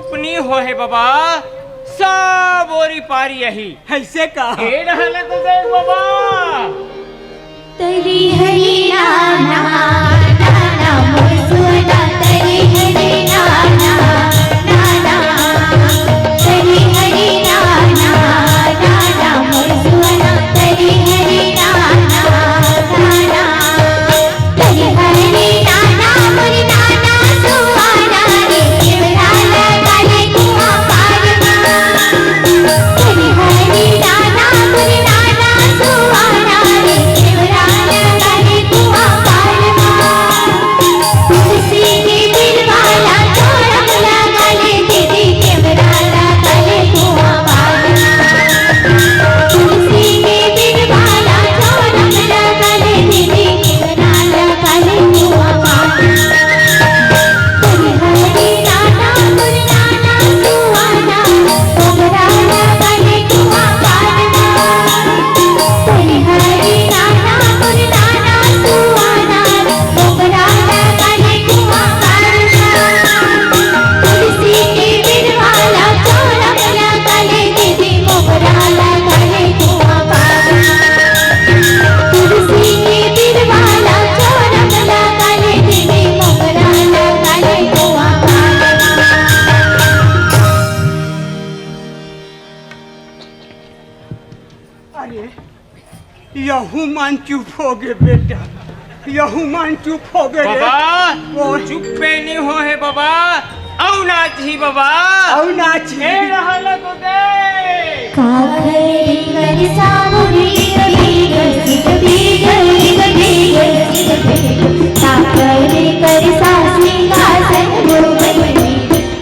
चुपनी हो है बाबा, सब ओरी पारी यही ऐसे का रहल तो देख बाबा। तरी हरी नाना नाना मोसुना तरी हरी नाना नाना तरी हरी नाना नाना मोसुना तरी हरी नाना नाना तरी हरी नाना मोरी नाना सुवाना रे केवराला गाले कुआ पारमा तरी हरी नाना मोरी नाना सुवाना रे केवराला गाले कुआ पारमा तुलसी के दिल वाला छोड़ा मुला गाले दीदी केवराला गाले कुआ पारमा तुलसी के दिल वाला छोड़ा मुला गाले दीदी केवराला गाले कुआ पारमा तरी हरी नाना मोरी नाना सुवाना केवराला गाले कुआ पारमा तरी हरी नाना मोरी नाना सुवाना केवराला गाले कुआ पारमा तुलसी के दिल वाला छोड़ा मुला गाले दीदी केवराला गाले कुआ पारमा तुलसी के दिल वाला छोड़ा मुला गाले दीदी केवराला गाले कुआ पारमा। अरे यहू मान चुप हो गए बेटा, यहू मान चुप हो गए रे। बाबा ओ चुप्पे नहीं हो है बाबा, औ नाच ही बाबा। औ नाच ही। रहल तो देख कागरी कर सामुरी भीगर सिद भीगर भीगर सिद भीगर कागरी कर सासी कासन गोबनी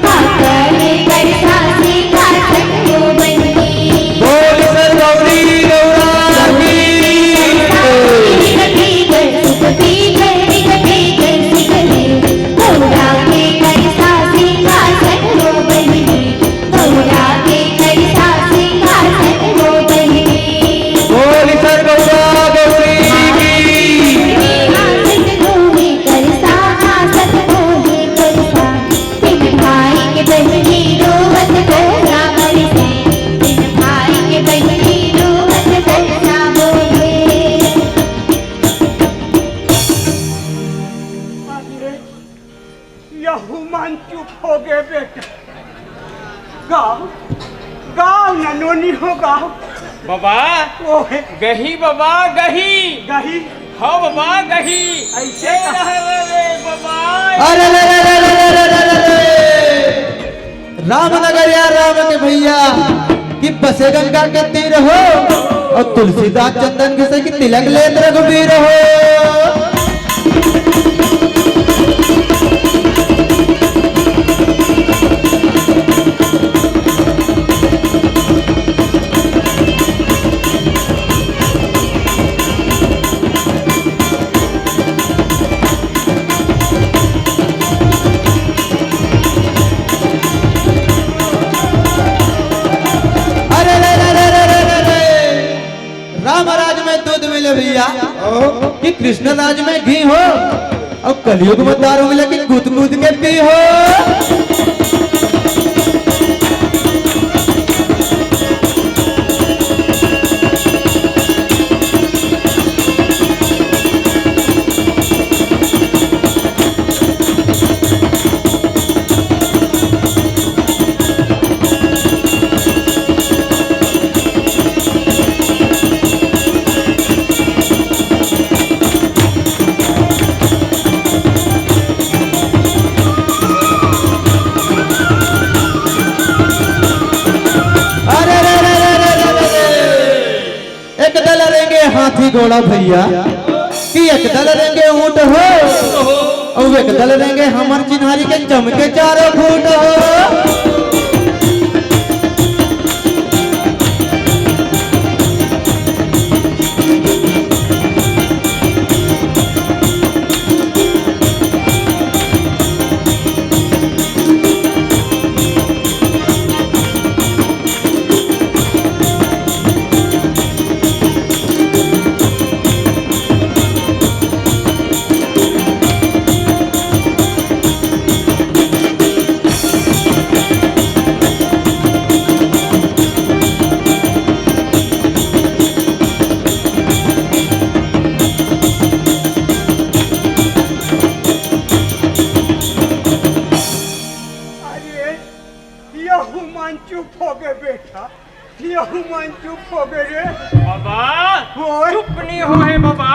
कागरी कर सासी कासन गोबनी बोल सर गौरी गौरा भीगर सिद भीगर भीगर सिद गौरा के कर सासी कासन गोबनी गौरा के कर सासी कासन गोबनी बोल सर गौरा गौरी हासत गोहे करसा हासत गोहे करसा तीन भाई के बहनी रोवत करसा बरसे तीन भाई के बहनी रोवत करसा बोले अरे यहू मान चुप हो गए बेटा। गाओ गाओ ना नोनी हो गाओ। बाबा। ओ है गही बाबा गही, गही हाँ बाबा गही ऐसे का रहल रे बाबा। अरे रे रे रे रे रे रे रे रे रामनगर यार राम के भैया कि बसे गंगा के तीर हो और तुलसीदास चंदन के से कि तिलक लेत रघुवीर हो। अरे रे रे रे रे रे रे रे राम राज में दूध मिले भैया कि कृष्ण राज में घी हो और कलयुग में दारू मिले कि कूद कूद के पी हो। अरे रे रे रे रे रे रे रे एक दल रेंगे हाथी घोड़ा भैया कि एक दल रेंगे ऊंट हो और एक दल रेंगे हमर चिन्हारी के चमके चारों फूट हो। यहू मन चुप हो गए बेटा, यहू मन चुप हो गए रे। बाबा ओए। चुप नहीं हो है बाबा,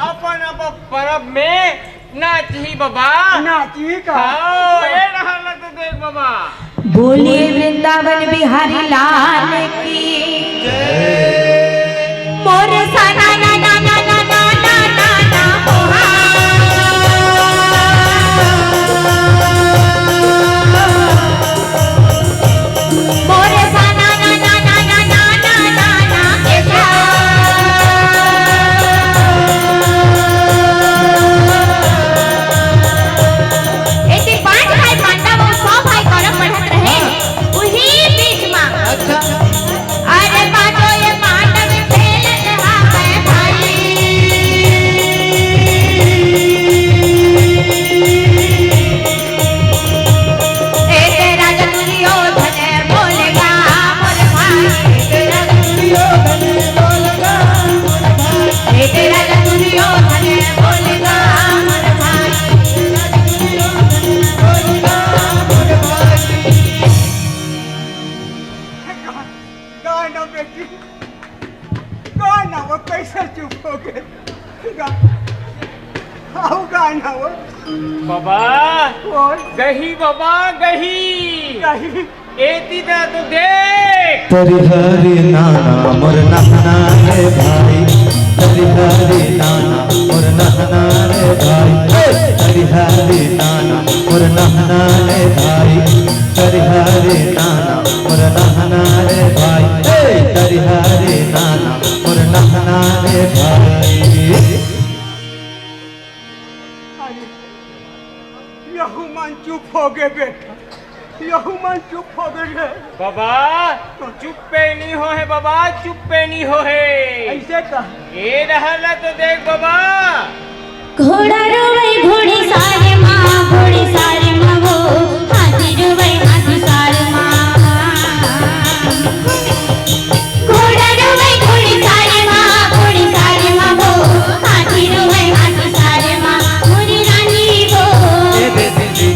अपन अब परब में नाच ही बाबा। नाची का हाँ, ये रहला तो देख बाबा। बोलिए वृंदावन बिहारी लाल की मोर सना ना ना ना ना ना ना ना ना होहा। मोर सना ना ना ना ना ना ना ना ना ऐसा। ऐसे 5 भाई पांडव और 100 भाई कौरव बढ़त रहे उही बीच में। अच्छा अरे बाजो ये पांडव खेलत हावे भाई। ए तेरा दुर्योधन बोलेगा मोर भाई। तेरा दुर्योधन बोलेगा मोर भाई। तेरा दुर्योधन बोलेगा मोर भाई। गाना बेटी, गाना वो कैसे चुप हो गए? आओ गाना वो बाबा और गही बाबा गही, कहीं एती दा तो देख। तरी हरी नाना मोर नहना रे भाई, तरी हरी नाना मोर नहना रे भाई, तरी हरी नाना मोर नहना रे भाई, तरी हरी नाना मोर नहना रे भाई, तरी हरी नाना मोर नहना रे भाई। अरे यहू मन चुप हो गए बेटा, यहू मन चुप हो गए रे। बाबा चुप्पे नहीं हो है बाबा, चुप्पे नहीं हो है। ऐसे का ये रहला तो देख बाबा। घोड़ा रोवे घोड़ी सारे माँ, घोड़ी सारे माँ वो हाथी रोवे हाथी सारे माँ। घोड़ा रोवे घोड़ी सारे माँ, घोड़ी सारे माँ वो हाथी रोवे हाथी सारे माँ। मोरी रानी वो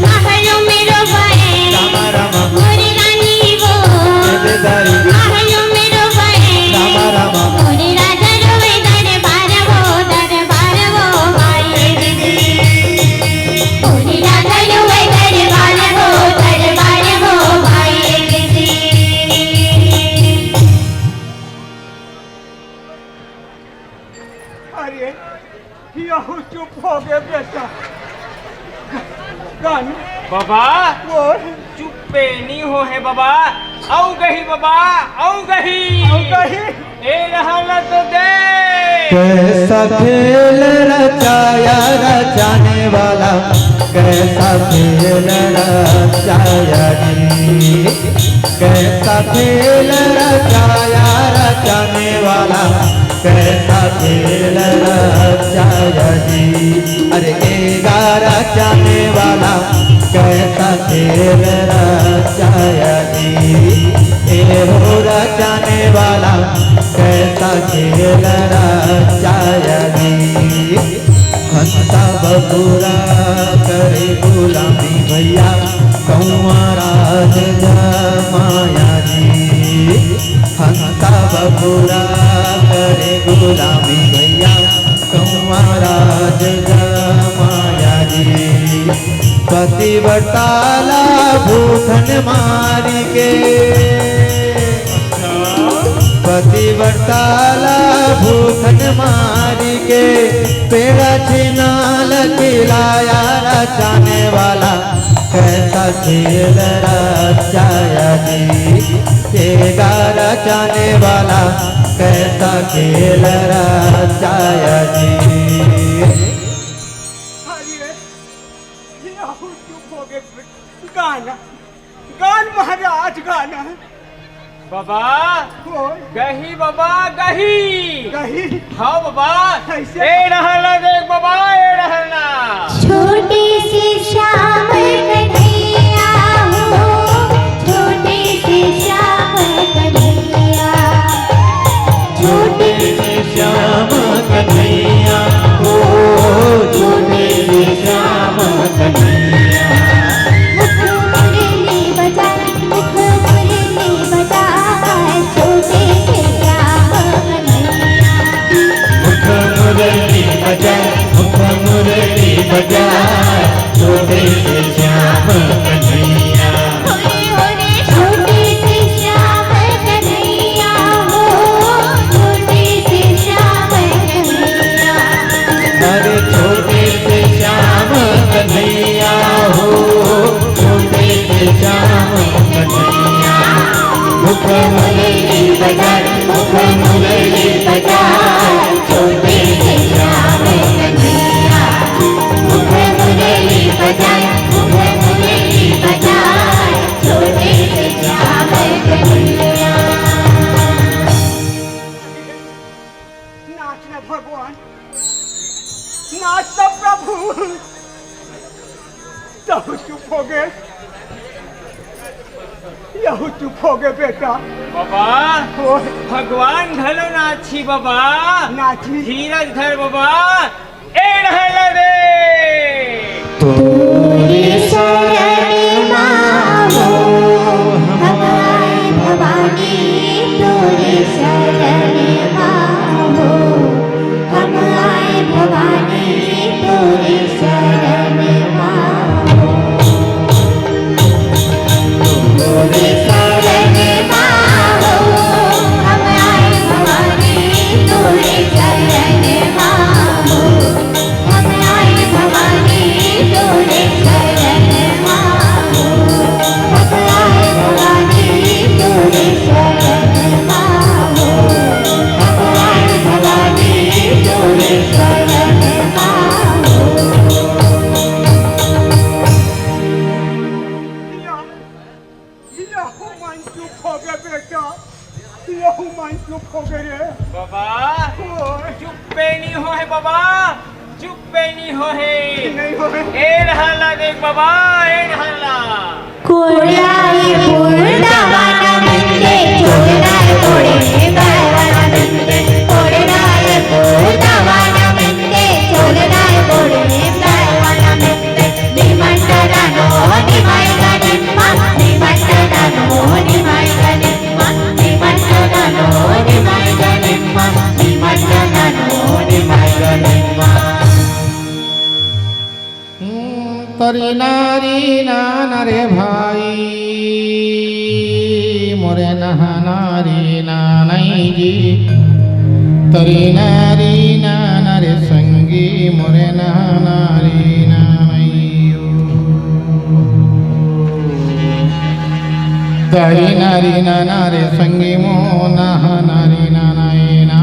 महलों में रोवे, मोरी रानी वो महलों में रोवे, मोरी राजा रोवे दरबार वो भाई। मोरी राजा रोवे दरबार वो भाई। अरे यहू चुप हो गए बेटा। गाना बाबा और चुप्पे नहीं हो है बाबा। औ गही बाबा, औ गही। कहीं ये रहला तो देख। कैसा खेल रचाया रचाने वाला, कैसा खेल रचाया जी, कैसा खेल रचाया रचाने वाला, कैसा खेल रचाया जी। अरे एगा रचाने वाला, कैसा खेल रचाया जी, ए हो रचाने वाला, कैसा खेल रचाया जी। हंसा बबूरा करे गुलामी भैया, कौआ राज जमाया जी। हंसा बबूरा करे गुलामी भैया, कौआ राज जमाया जी। पति बटाला भूखन मारी के, पति बटाला भूखन मारी के, पेड़ा छिनाल खिलाया रचाने वाला, कैसा खेल रचाया जी। तेगा रचाने वाला, कैसा खेल रचाया जी। अरे यहू चुप हो गए बेटा। गाना गान महाराज गाना बाबा और गही बाबा गही। कहीं हाँ बाबा ऐसे? ये रहला देख बाबा, ये रहला। छोटी सी श्याम कन्हैया हो, छोटी सी श्याम कन्हैया, छोटी सी श्याम कन्हैया हो, छोटे से श्याम कन्हैया। मुख मुरली बजा, मुख मुरली बजाए, मुख मुरली बजाए, छोटे से श्याम कन्हैया। मुख मुरली बजाए, मुख मुरली बजाए, छोटे से श्याम कन्हैया। नाच न भगवान, नाच तो प्रभु। यहू चुप हो गए, यहू चुप हो गए बेटा। बाबा ओए, भगवान घलो नाची बाबा, नाची धीरज धर बाबा। ए रहल रे तोरे शरण मावो हमारे भवानी, तोरे शरण मावो हमारे भवानी, तोरे शरण मावो। तोरे शरण मावो हमारे भवानी, तोरे शरण मावो हमारे भवानी, तोरे शरण मावो हमारे भवानी, तोरे शरण मावो हमारे भवानी, तोरे शरण मावो। यहू मन चुप हो गए बेटा, यहू मन चुप हो गए रे। बाबा ओए, चुप्पे नहीं हो है बाबा, चुप्पे नहीं हो है। नहीं हो गए। ए रहला देख बाबा, ए रहला कोळ्याई पूर्णवाना मंदे, चोरनाय कोळे बाळवाना मंदे, कोळ्याई पूर्णवाना मंदे, चोरनाय कोळे बाळवाना मंदे। निमंत्रणानो निमायगा निम्मा, निमंत्रणानो निमायगा निम्मा, निमंत्रणानो निमायगा निम्मा, निमंत्रणानो निमायगा निम्मा। तरी नारी नाना रे भाई मोरे नहा नारी नानाई जी। तरी नारी नाना रे संगी मोरे नहा नारी नानाई। तरी नारी नाना रे संगी मो नहा नारी नानाई ना।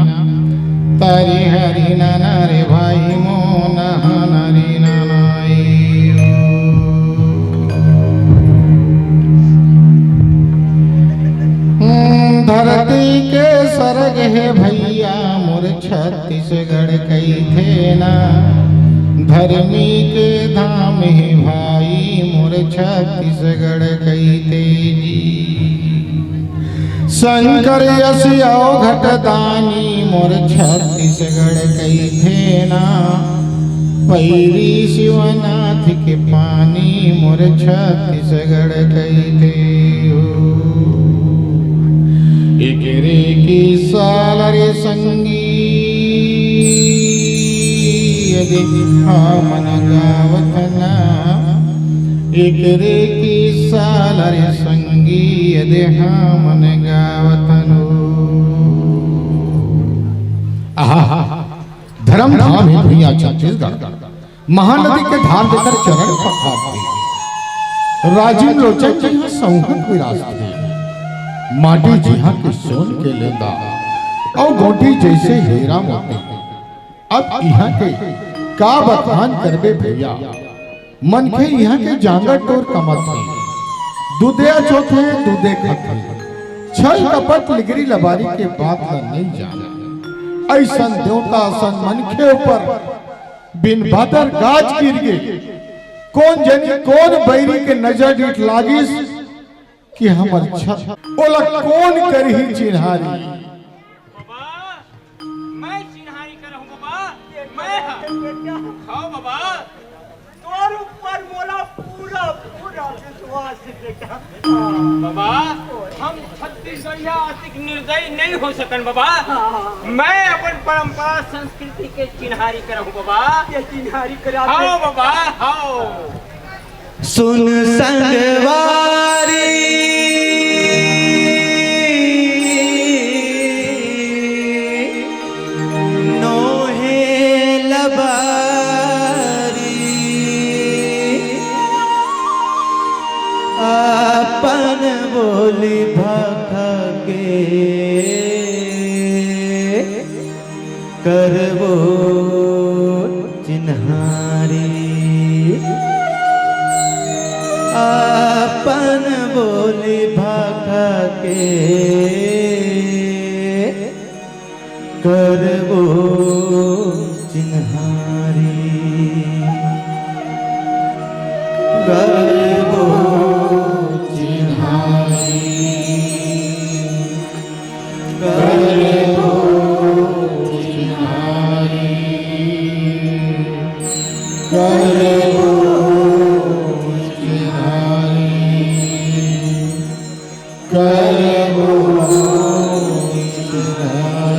तरी हरी नाना रे भाई मो नहा नारी नानाई। धरती के स्वर्ग है भैया मोर छत्तीसगढ़ कई थे ना। धर्मी के धाम है भाई मोर छत्तीसगढ़ कई थे जी। शंकर यश घट दानी मोर छत्तीसगढ़ कई थे ना। पैरी शिवनाथ के पानी मोर छत्तीसगढ़ कई थे हो। एकरे की साल रे संगी यदि मन गावत ना। एकरे की साल रे संगी यदि मन गावत नो। आहा धर्म धाम है भैया छत्तीसगढ़। महानदी के धार देकर चरण पखारते राजीव लोचन जी संहत विरासते। माटी जिहा के सोन के लेंदा और गोटी जैसे हीरा मोती। अब यहाँ के का बखान करबे भैया। मन के यहाँ के जांगर टोर कमत है। दूधे चौथे दूधे खत छल कपट लिगरी लबारी के बात का नहीं जाना। ऐसन देवता सन मन के ऊपर बिन बादर गाज गिर गए। कौन जनी कौन बैरी के नजर डीठ लागिस कि हमर छत ओला कौन करही चिन्हारी। बाबा मैं चिन्हारी करहूं बाबा, मैं खाओ बाबा। तोर ऊपर मोला पूरा पूरा विश्वास है बेटा। बाबा हम छत्तीसगढ़िया आशिक निर्दयी नहीं हो सकन बाबा। मैं अपन परंपरा संस्कृति के चिन्हारी करहूं बाबा। ये चिन्हारी करा आओ बाबा आओ। सुन संगवारी नोहे लबारी अपन बोली भाखा के करबो चिन्हारी अपन बोली भाखा के करबो चिन्हारी करबो चिन्हारी करबो चिन्हारी करबो चिन्हारी करबो चिन्हारी